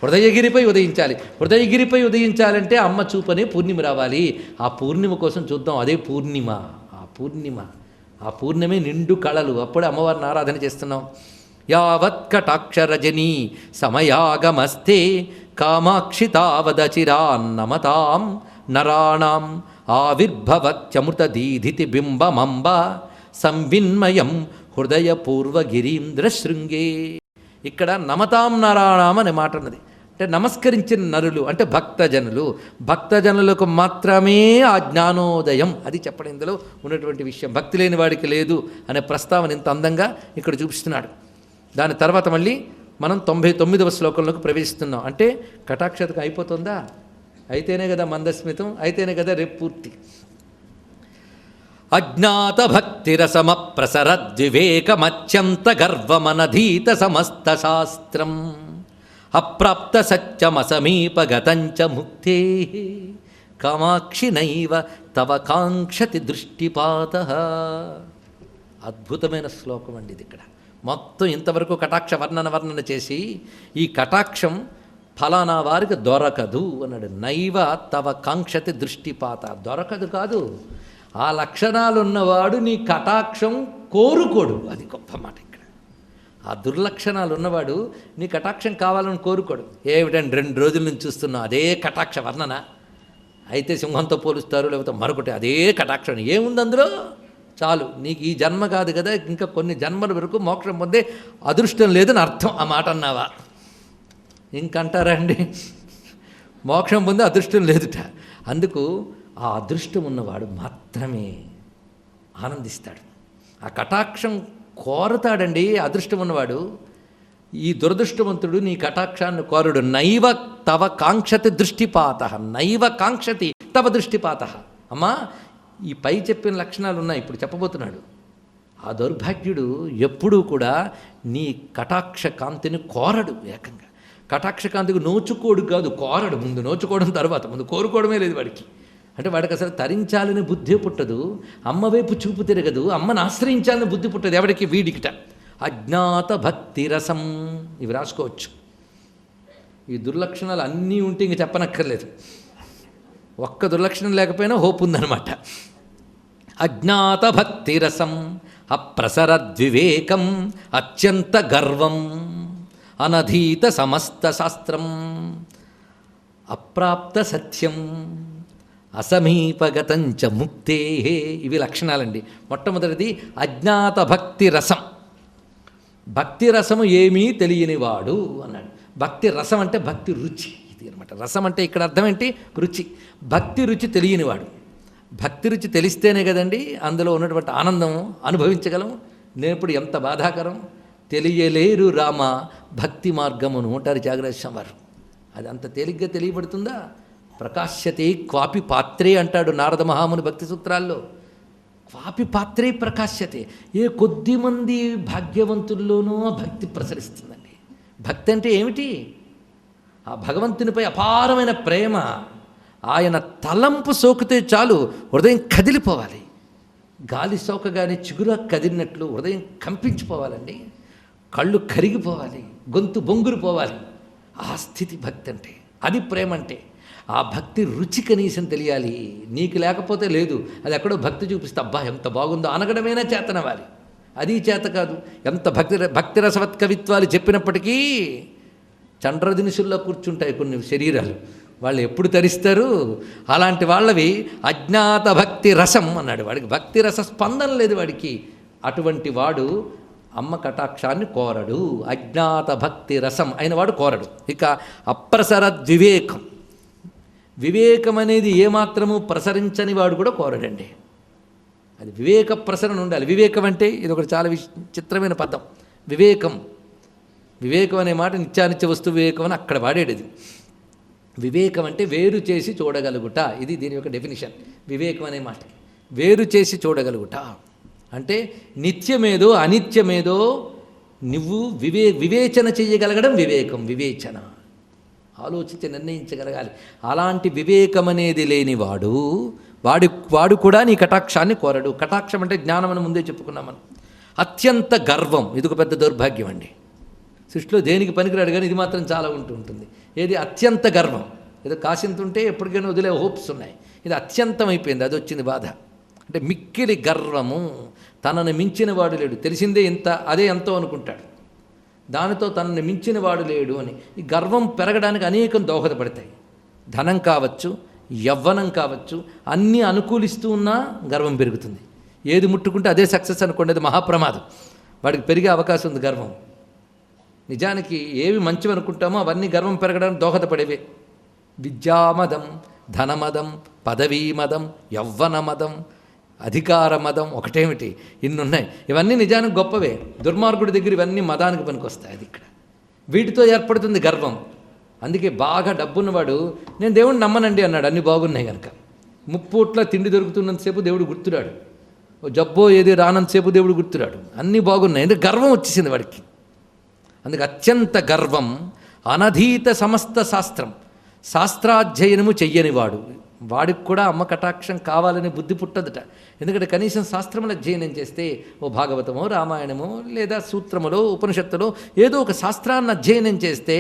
హృదయగిరిపై ఉదయించాలి. హృదయగిరిపై ఉదయించాలంటే అమ్మ చూపనే పూర్ణిమ రావాలి. ఆ పూర్ణిమ కోసం చూద్దాం. అదే పూర్ణిమ. ఆ పూర్ణిమే నిండు కళలు. అప్పుడే అమ్మవారిని ఆరాధన చేస్తున్నాం. యావత్కటాక్షరజనీ సమయాగమస్తే కామాక్షి తావదచిరాన్నమతాం నరాణాం ఆవిర్భవత్యమృతదీధితి బింబమంబ సంవిన్మయం హృదయపూర్వగిరీంద్ర శృంగే. ఇక్కడ నమతాం నరాణాం అనే మాట ఉన్నది. అంటే నమస్కరించిన నరులు అంటే భక్తజనులు. భక్తజనులకు మాత్రమే ఆ జ్ఞానోదయం. అది చెప్పడం ఇందులో ఉన్నటువంటి విషయం. భక్తి లేని వాడికి లేదు అనే ప్రస్తావన ఇంత అందంగా ఇక్కడ చూపిస్తున్నాడు. దాని తర్వాత మళ్ళీ మనం 99వ శ్లోకంలోకి ప్రవేశిస్తున్నాం. అంటే కటాక్షతకు అయిపోతుందా? అయితేనే కదా మందస్మితం, అయితేనే కదా రేపు పూర్తి. అజ్ఞాత భక్తిరసమ ప్రసరద్వివేకమత్యంత గర్వమనధీత సమస్త శాస్త్రం అప్రాప్త సత్యమసమీపగతంచ ముక్తే కామాక్షి నైవ తవ కాంక్షతి దృష్టిపాత. అద్భుతమైన శ్లోకం అండి ఇది. ఇక్కడ మొత్తం ఇంతవరకు కటాక్ష వర్ణన చేసి ఈ కటాక్షం ఫలానా వారికి దొరకదు అన్నాడు. నైవ తవ కాంక్షతి దృష్టిపాత. దొరకదు కాదు, ఆ లక్షణాలు ఉన్నవాడు నీ కటాక్షం కోరుకోడు. అది గొప్ప మాట. ఇక్కడ ఆ దుర్లక్షణాలు ఉన్నవాడు నీ కటాక్షం కావాలని కోరుకోడు. ఏమిటండి 2 రోజుల నుంచి చూస్తున్నాం అదే కటాక్ష వర్ణన. అయితే సింహంతో పోలుస్తారు, లేకపోతే మరొకటి అదే కటాక్షం. ఏముంది అందులో? చాలు, నీకు ఈ జన్మ కాదు కదా, ఇంకా కొన్ని జన్మల వరకు మోక్షం పొందే అదృష్టం లేదని అర్థం. ఆ మాట అన్నావా? ఇంకంటారా అండి? మోక్షం పొందే అదృష్టం లేదుట. అందుకు ఆ అదృష్టం ఉన్నవాడు మాత్రమే ఆనందిస్తాడు. ఆ కటాక్షం కోరతాడండి అదృష్టం ఉన్నవాడు. ఈ దురదృష్టవంతుడు నీ కటాక్షాన్ని కోరడు. నైవ తవ కాంక్షతి దృష్టిపాత, నైవ కాంక్షతి తవ దృష్టిపాత. అమ్మా, ఈ పై చెప్పిన లక్షణాలు ఉన్నాయి, ఇప్పుడు చెప్పబోతున్నాడు. ఆ దౌర్భాగ్యుడు ఎప్పుడూ కూడా నీ కటాక్ష కాంతిని కోరడు. ఏకంగా కటాక్ష కాంతికి నోచుకోడు కాదు, కోరడు. ముందు నోచుకోవడం, తర్వాత ముందు కోరుకోవడమే లేదు వాడికి. అంటే వాడికి అసలు తరించాలని బుద్ధి పుట్టదు, అమ్మ వైపు చూపు తిరగదు, అమ్మను ఆశ్రయించాలని బుద్ధి పుట్టదు ఎవడికి? వీడికిట. అజ్ఞాత భక్తి రసం. ఇవి రాసుకోవచ్చు. ఈ దుర్లక్షణాలు అన్నీ ఉంటే ఇంక చెప్పనక్కర్లేదు. ఒక్క దుర్లక్షణం లేకపోయినా హోప్ ఉందన్నమాట. అజ్ఞాత భక్తి రసం అప్రసరద్వివేకం అత్యంత గర్వం అనధీత సమస్త శాస్త్రం అప్రాప్త సత్యం అసమీపగతంచ ముక్తే. ఇవి లక్షణాలండి. మొట్టమొదటిది అజ్ఞాత భక్తి రసం. భక్తి రసము ఏమీ తెలియనివాడు అన్నాడు. భక్తి రసం అంటే భక్తి రుచి. ఇది అనమాట. రసం అంటే ఇక్కడ అర్థం ఏంటి? రుచి. భక్తి రుచి తెలియనివాడు. భక్తి రుచి తెలిస్తేనే కదండి అందులో ఉన్నటువంటి ఆనందం అనుభవించగలం. నేనప్పుడు ఎంత బాధాకరం. తెలియలేరు రామ భక్తి మార్గమును అంటారు త్యాగరాజస్వామి వారు. అది అంత తేలిగ్గా తెలియబడుతుందా? ప్రకాశ్యతే క్వాపి పాత్రే అంటాడు నారద మహాముని భక్తి సూత్రాల్లో. క్వాపి పాత్రే ప్రకాశ్యతే. ఏ కొద్ది మంది భాగ్యవంతుల్లోనూ భక్తి ప్రసరిస్తుందండి. భక్తి అంటే ఏమిటి? ఆ భగవంతునిపై అపారమైన ప్రేమ. ఆయన తలంపు సోకితే చాలు హృదయం కదిలిపోవాలి. గాలి సోకగానే చిగుర కదిలినట్లు హృదయం కంపించిపోవాలండి. కళ్ళు కరిగిపోవాలి, గొంతు బొంగురుపోవాలి. ఆ స్థితి భక్తి అంటే. అది ప్రేమ అంటే. ఆ భక్తి రుచి కనీసం తెలియాలి. నీకు లేకపోతే లేదు. అది ఎక్కడో భక్తి చూపిస్తే అబ్బా ఎంత బాగుందో అనగడమైనా చేతనవ్వాలి. అది చేత కాదు. ఎంత భక్తి రసవత్ కవిత్వాలు చెప్పినప్పటికీ చండ్రదినుసుల్లో కూర్చుంటాయి కొన్ని శరీరాలు. వాళ్ళు ఎప్పుడు తరిస్తారు? అలాంటి వాళ్ళవి అజ్ఞాత భక్తి రసం అన్నాడు. వాడికి భక్తి రస స్పందన లేదు వాడికి. అటువంటి వాడు అమ్మ కటాక్షాన్ని కోరడు. అజ్ఞాత భక్తి రసం అయిన వాడు కోరడు. ఇక అప్రసరద్వివేకం, వివేకం అనేది ఏమాత్రము ప్రసరించని వాడు కూడా కోరడండి. అది వివేక ప్రసరణ ఉండాలి. వివేకం అంటే ఇది ఒకటి చాలా చిత్రమైన పదం. వివేకం, వివేకం అనే మాట నిత్యానిత్య వస్తు వివేకం అని అక్కడ వాడేది. వివేకం అంటే వేరు చేసి చూడగలుగుట. ఇది దీని యొక్క డెఫినిషన్. వివేకం అనే మాట వేరు చేసి చూడగలుగుట అంటే నిత్యమేదో అనిత్యమేదో నువ్వు వివేచన చేయగలగడం వివేకం. వివేచన ఆలోచించి నిర్ణయించగలగాలి. అలాంటి వివేకం అనేది లేనివాడు వాడు కూడా నీ కటాక్షాన్ని కోరడు. కటాక్షం అంటే జ్ఞానం అని ముందే చెప్పుకున్నాం మనం. అత్యంత గర్వం, ఇది ఒక పెద్ద దౌర్భాగ్యం అండి. సృష్టిలో దేనికి పనికిరాడు కానీ ఇది మాత్రం చాలా ఉంటుంది. ఏది అత్యంత గర్వం. ఏదో కాసింత ఉంటే ఎప్పటికైనా వదిలే హోప్స్ ఉన్నాయి. ఇది అత్యంతం అయిపోయింది, అది వచ్చింది బాధ. అంటే మిక్కిలి గర్వము, తనను మించిన వాడు లేడు, తెలిసిందే ఇంత అదే ఎంతో అనుకుంటాడు, దానితో తనని మించిన వాడు లేడు అని. ఈ గర్వం పెరగడానికి అనేకం దోహదపడతాయి. ధనం కావచ్చు, యవ్వనం కావచ్చు, అన్నీ అనుకూలిస్తూ ఉన్నా గర్వం పెరుగుతుంది. ఏది ముట్టుకుంటే అదే సక్సెస్ అనుకోండి, అది మహాప్రమాదం. వాడికి పెరిగే అవకాశం ఉంది గర్వం. నిజానికి ఏవి మంచివి అనుకుంటామో అవన్నీ గర్వం పెరగడానికి దోహదపడేవే. విద్యామదం, ధనమదం, పదవీమదం, యవ్వనమదం, అధికారమదం, ఒకటేమిటి ఇన్నున్నాయి. ఇవన్నీ నిజానికి గొప్పవే. దుర్మార్గుడి దగ్గర ఇవన్నీ మదానికి పనికొస్తాయి. అది ఇక్కడ వీటితో ఏర్పడుతుంది గర్వం. అందుకే బాగా డబ్బున్నవాడు నేను దేవుడిని నమ్మనండి అన్నాడు, అన్నీ బాగున్నాయి కనుక. ముప్పూట్ల తిండి దొరుకుతున్నంతసేపు దేవుడు గుర్తురాడు, జబ్బో ఏది రానంతసేపు దేవుడు గుర్తురాడు, అన్నీ బాగున్నాయి. ఎందుకు గర్వం వచ్చేసింది వాడికి. అందుకే అత్యంత గర్వం, అనధీత సమస్త శాస్త్రం, శాస్త్రాధ్యయనము చెయ్యనివాడు. వాడికి కూడా అమ్మ కటాక్షం కావాలని బుద్ధి పుట్టదుట. ఎందుకంటే కనీసం శాస్త్రములు అధ్యయనం చేస్తే, ఓ భాగవతమో రామాయణమో లేదా సూత్రములో ఉపనిషత్తులో ఏదో ఒక శాస్త్రాన్ని అధ్యయనం చేస్తే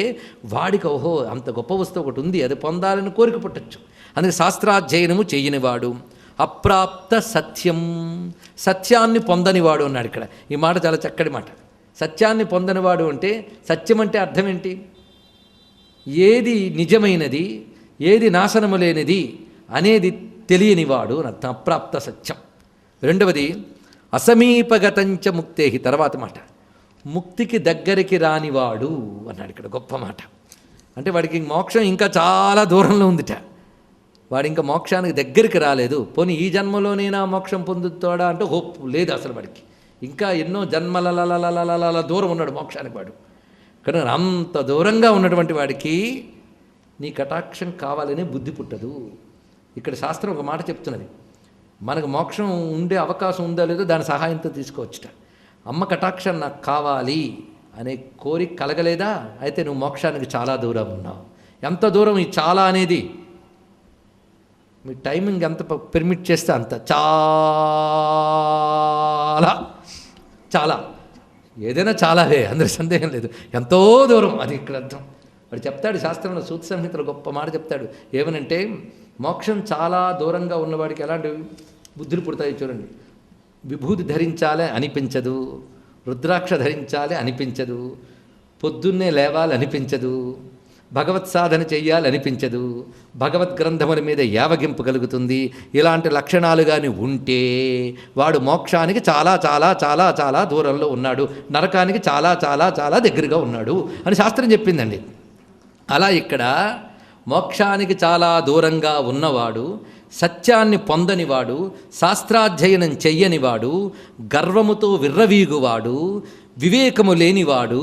వాడికి ఓహో అంత గొప్ప వస్తువు ఒకటి ఉంది, అది పొందాలని కోరిక పుట్టచ్చు. అందుకే శాస్త్రాధ్యయనము చెయ్యనివాడు. అప్రాప్త సత్యం, సత్యాన్ని పొందనివాడు అన్నాడు ఇక్కడ. ఈ మాట చాలా చక్కటి మాట. సత్యాన్ని పొందనివాడు అంటే సత్యం అంటే అర్థం ఏంటి? ఏది నిజమైనది, ఏది నాశనము లేనిది అనేది తెలియనివాడు అని అర్థం. అప్రాప్త సత్యం. రెండవది అసమీపగతంచ ముక్తేహి, తర్వాత మాట ముక్తికి దగ్గరికి రానివాడు అన్నాడు ఇక్కడ. గొప్ప మాట. అంటే వాడికి మోక్షం ఇంకా చాలా దూరంలో ఉందిట. వాడు ఇంకా మోక్షానికి దగ్గరికి రాలేదు. పోనీ ఈ జన్మలోనైనా మోక్షం పొందుతాడా అంటే హోప్ లేదు అసలు వాడికి. ఇంకా ఎన్నో జన్మల దూరం ఉన్నాడు మోక్షానికి వాడు. కానీ అంత దూరంగా ఉన్నటువంటి వాడికి నీ కటాక్షం కావాలనే బుద్ధి పుట్టదు. ఇక్కడ శాస్త్రం ఒక మాట చెప్తున్నది, మనకు మోక్షం ఉండే అవకాశం ఉందో లేదో దాని సహాయంతో తీసుకోవచ్చుట. అమ్మ కటాక్షం నాకు కావాలి అనే కోరిక కలగలేదా, అయితే నువ్వు మోక్షానికి చాలా దూరం ఉన్నావు. ఎంత దూరం ఈ చాలా అనేది? మీ టైమింగ్ ఎంత పెర్మిట్ చేస్తే అంత. చాలా చాలా ఏదైనా చాలావే, అందులో సందేహం లేదు. ఎంతో దూరం, అది ఇక్కడ అర్థం. వాడు చెప్తాడు శాస్త్రంలో, సూత్ర సంహితలో గొప్ప మాట చెప్తాడు. ఏమనంటే మోక్షం చాలా దూరంగా ఉన్నవాడికి ఎలాంటి బుద్ధులు పుడతాయి చూడండి. విభూతి ధరించాలి అనిపించదు, రుద్రాక్ష ధరించాలి అనిపించదు, పొద్దున్నే లేవాలి అనిపించదు, భగవత్ సాధన చెయ్యాలి అనిపించదు, భగవద్ గ్రంథముల మీద యావగింపు కలుగుతుంది. ఇలాంటి లక్షణాలు కానీ ఉంటే వాడు మోక్షానికి చాలా చాలా చాలా చాలా దూరంలో ఉన్నాడు, నరకానికి చాలా చాలా చాలా దగ్గరగా ఉన్నాడు అని శాస్త్రం చెప్పిందండి. అలా ఇక్కడ మోక్షానికి చాలా దూరంగా ఉన్నవాడు, సత్యాన్ని పొందనివాడు, శాస్త్రాధ్యయనం చెయ్యనివాడు, గర్వముతో విర్రవీగువాడు, వివేకము లేనివాడు,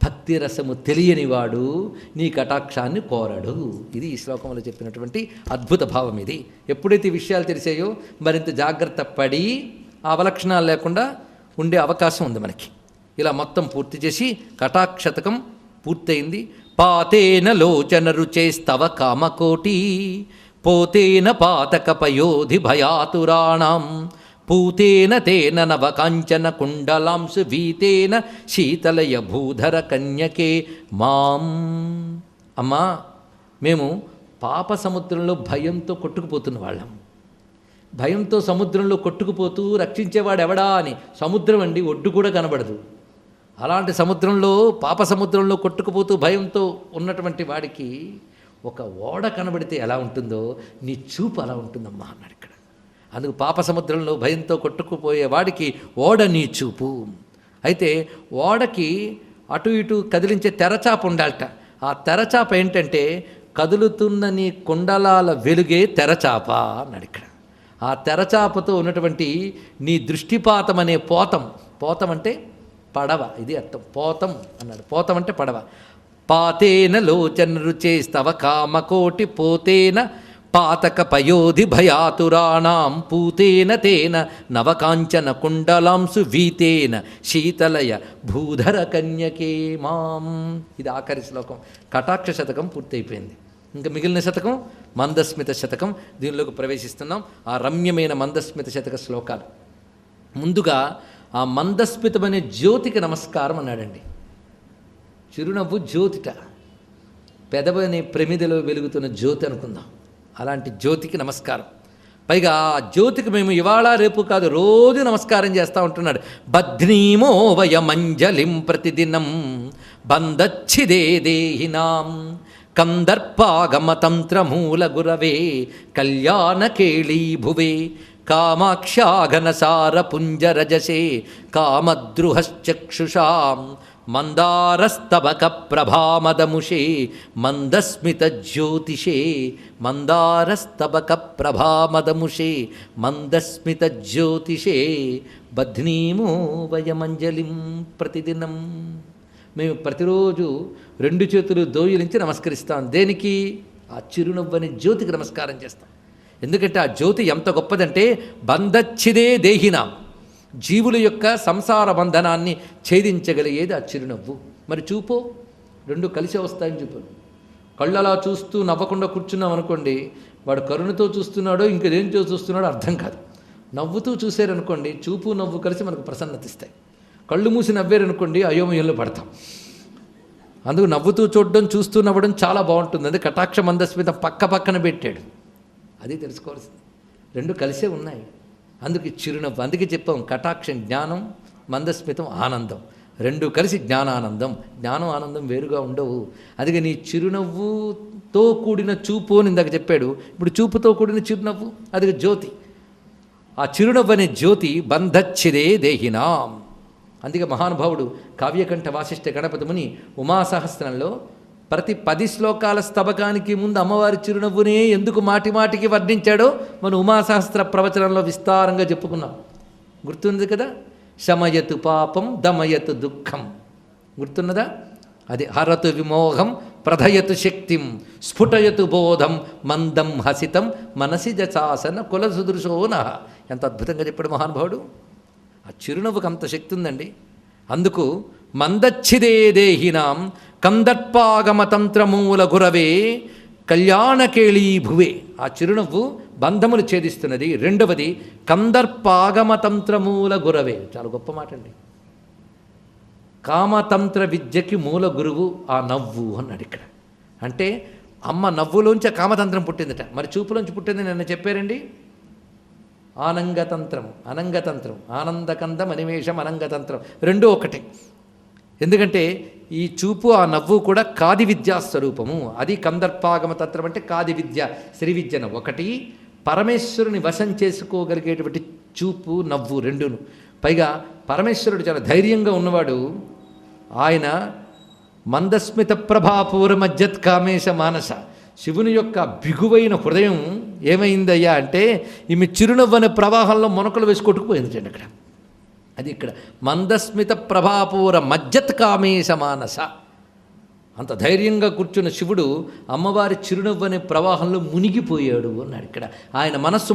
భక్తి రసము తెలియనివాడు నీ కటాక్షాన్ని కోరడు. ఇది ఈ శ్లోకంలో చెప్పినటువంటి అద్భుత భావం. ఇది ఎప్పుడైతే ఈ విషయాలు తెలిసాయో మరింత జాగ్రత్త పడి ఆ అవలక్షణాలు లేకుండా ఉండే అవకాశం ఉంది మనకి. ఇలా మొత్తం పూర్తి చేసి కటాక్షతకం పూర్తయింది. పాతేన లోచన రుచేస్తవ కామకోటి పోతేన పాతకపయోధి భయాతురాణం పూతేన తేన నవకాంచన కుండలాంశు వీతేన శీతలయ భూధర కన్యకే మాం. అమ్మా, మేము పాప సముద్రంలో భయంతో కొట్టుకుపోతున్న వాళ్ళం. భయంతో సముద్రంలో కొట్టుకుపోతూ రక్షించేవాడు ఎవడా అని. సముద్రం అండి, ఒడ్డు కూడా కనబడదు. అలాంటి సముద్రంలో, పాప సముద్రంలో కొట్టుకుపోతూ భయంతో ఉన్నటువంటి వాడికి ఒక ఓడ కనబడితే ఎలా ఉంటుందో నీ చూపు అలా ఉంటుందమ్మా అన్నాడు ఇక్కడ. అందుకు పాప సముద్రంలో భయంతో కొట్టుకుపోయే వాడికి ఓడ నీ చూపు. అయితే ఓడకి అటు ఇటు కదిలించే తెరచాప ఉండాలట. ఆ తెరచాప ఏంటంటే కదులుతున్న నీ కుండలాల వెలుగే తెరచాప అన్నాడు ఇక్కడ. ఆ తెరచాపతో ఉన్నటువంటి నీ దృష్టిపాతం అనే పోతం అంటే పడవ, ఇది అర్థం. పోతం అన్నాడు. పోతం అంటే పడవ. పాతేన లోచన రుచేస్తవ కామకోటి పోతేన పాతక పయోధి భయాతురాణం పూతేన తేన నవకాంచన కుండలాంసు వీతేన శీతలయ భూధర కన్యకే మాం. ఇది ఆఖరి శ్లోకం. కటాక్ష శతకం పూర్తయిపోయింది. ఇంకా మిగిలిన శతకం మందస్మిత శతకం. దీనిలోకి ప్రవేశిస్తున్నాం. ఆ రమ్యమైన మందస్మిత శతక శ్లోకాలు. ముందుగా ఆ మందస్మితమనే జ్యోతికి నమస్కారం అన్నాడండి. చిరునవ్వు జ్యోతిట, పెదవని ప్రమిదలో వెలుగుతున్న జ్యోతి అనుకుందాం. అలాంటి జ్యోతికి నమస్కారం. పైగా ఆ జ్యోతికి మేము ఇవాళ రేపు కాదు రోజు నమస్కారం చేస్తూ ఉంటున్నాడు. బధ్నీమో వయమంజలిం ప్రతిదినం బంధచ్చిదే దేహినాం కందర్పాగమతంత్రమూల గురవే కళ్యాణకేళీ భువే కామాక్ష్యాఘనసార పుంజరజసే కామద్రుహశ్చక్షుషాం మందారస్తబక ప్రభామదముషే మందస్మిత జ్యోతిషే మందారస్తబక ప్రభామదముషే మందస్మిత జ్యోతిషే బధ్నీమో వయమంజలిం ప్రతిదినం. మేము ప్రతిరోజు 2 చేతులు దోయిలించి నమస్కరిస్తాం. దేనికి? ఆ చిరునవ్వని జ్యోతికి నమస్కారం చేస్తాం. ఎందుకంటే ఆ జ్యోతి ఎంత గొప్పదంటే బంధచ్చిదే దేహినాం, జీవుల యొక్క సంసార బంధనాన్ని ఛేదించగలిగేది ఆ చిరునవ్వు. మరి చూపో 2 కలిసి వస్తాయని చూపాను. కళ్ళు అలా చూస్తూ నవ్వకుండా కూర్చున్నాం అనుకోండి, వాడు కరుణతో చూస్తున్నాడో ఇంకేదేంటో చూస్తున్నాడో అర్థం కాదు. నవ్వుతూ చూసారనుకోండి, చూపు నవ్వు కలిసి మనకు ప్రసన్నత ఇస్తాయి. కళ్ళు మూసి నవ్వారనుకోండి అయోమయంలో పడతాం. అందుకు నవ్వుతూ చూడడం, చూస్తూ నవ్వడం చాలా బాగుంటుంది. అది కటాక్ష మందస్మిత పక్కన పెట్టాడు. అది తెలుసుకోవాల్సింది. 2 కలిసే ఉన్నాయి. అందుకే చిరునవ్వు. అందుకే చెప్పాం కటాక్షం జ్ఞానం, మందస్మితం ఆనందం. 2 కలిసి జ్ఞానానందం. జ్ఞానం ఆనందం వేరుగా ఉండవు. అందుకే నీ చిరునవ్వుతో కూడిన చూపు అని ఇందాక చెప్పాడు. ఇప్పుడు చూపుతో కూడిన చిరునవ్వు, అది జ్యోతి. ఆ చిరునవ్వు అనే జ్యోతి బంధచ్చిదే దేహినాం. అందుకే మహానుభావుడు కావ్యకంఠ వాసిష్ఠ గణపతి ముని ఉమాసహస్రంలో ప్రతి 10 శ్లోకాల స్తబకానికి ముందు అమ్మవారి చిరునవ్వునే ఎందుకు మాటిమాటికి వర్ణించాడో మనం ఉమాసహస్ర ప్రవచనంలో విస్తారంగా చెప్పుకున్నాం. గుర్తుంది కదా? శమయతు పాపం దమయతు దుఃఖం. గుర్తున్నదా? అది హరతు విమోహం ప్రధయతు శక్తిం స్ఫుటయతు బోధం మందం హసితం మనసి జశాసన కుల సుదృశోన. ఎంత అద్భుతంగా చెప్పాడు మహానుభావుడు. ఆ చిరునవ్వుకు అంత శక్తి ఉందండి. అందుకు మందచ్చిదే దేహినాం కందర్పాగమతంత్రమూల గురవే కళ్యాణకేళీ భువే. ఆ చిరునవ్వు బంధములు ఛేదిస్తున్నది. 2వది కందర్పాగమతంత్రమూల గురవే. చాలా గొప్ప మాట అండి. కామతంత్ర విద్యకి మూల గురువు ఆ నవ్వు అన్నాడు ఇక్కడ. అంటే అమ్మ నవ్వులోంచి కామతంత్రం పుట్టిందట. మరి చూపులోంచి పుట్టింది నిన్న చెప్పారండి. అనంగతంత్రం ఆనందకందం అనిమేషం అనంగతంత్రం 2 ఒకటే. ఎందుకంటే ఈ చూపు ఆ నవ్వు కూడా కాది విద్యా స్వరూపము. అది కందర్పాగమ తంత్రం అంటే కాది విద్య, శ్రీ విద్యను. ఒకటి పరమేశ్వరుని వశం చేసుకోగలిగేటువంటి చూపు నవ్వు 2ను. పైగా పరమేశ్వరుడు చాలా ధైర్యంగా ఉన్నవాడు. ఆయన మందస్మిత ప్రభాపూర మజ్జత్ కామేశ మానస. శివుని యొక్క బిగువైన హృదయం ఏమైందయ్యా అంటే ఈమె చిరునవ్వనే ప్రవాహంలో మొనకలు వేసి కొట్టుకుపోయింది చూడండి అక్కడ. అది ఇక్కడ మందస్మిత ప్రభాపూర మజ్జత్ కామేశ మానస. అంత ధైర్యంగా కూర్చున్న శివుడు అమ్మవారి చిరునవ్వనే ప్రవాహంలో మునిగిపోయాడు అన్నాడు ఇక్కడ. ఆయన మనస్సు